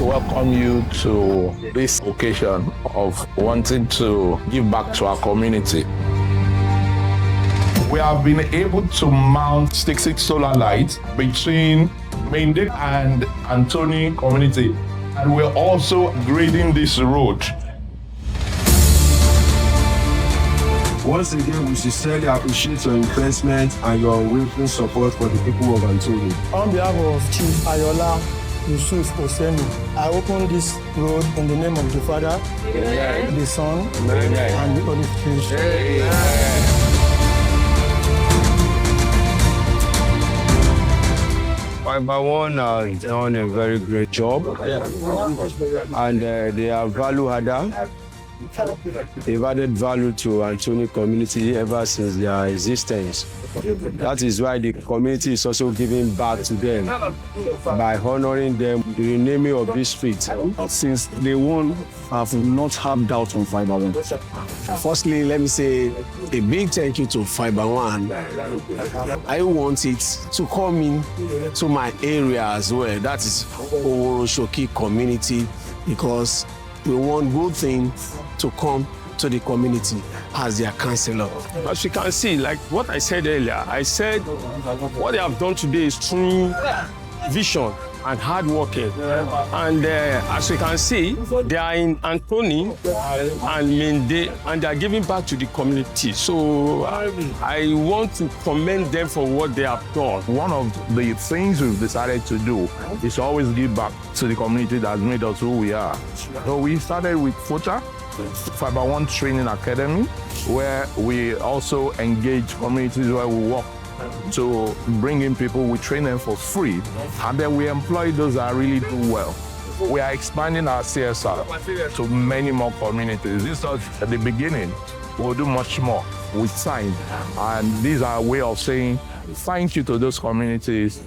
welcome you to this occasion of wanting to give back to our community. We have been able to mount 66 solar lights between Mende and Anthony community, and we're also grading this road. Once again, we sincerely appreciate your investment and your unwavering support for the people of Anthony. On behalf of Chief Ayola Yusuf Oseni, I open this road in the name of the Father, the Son, and the Holy Spirit. FiberOne has done a very great job, and they are value adder. They've added value to Anthony community ever since their existence. That is why the community is also giving back to them by honoring them with the renaming of this street. Since day one, I have not had doubt on FiberOne. Firstly, let me say a big thank you to FiberOne. I want it to come in to my area as well. That is Olorunlogbon community, because we want good things to come to the community as their councillor. As you can see, like what I said earlier, I said what they have done today is true vision and hard working. And as you can see, they are in Anthony and Mende, and they are giving back to the community. So I want to commend them for what they have done. One of the things we've decided to do is always give back to the community that has made us who we are. So we started with FiberOne Training Academy, where we also engage communities where we work to bring in people. We train them for free, and then we employ those that really do well. We are expanding our CSR to many more communities. This was at the beginning. We'll do much more with time, and these are a way of saying thank you to those communities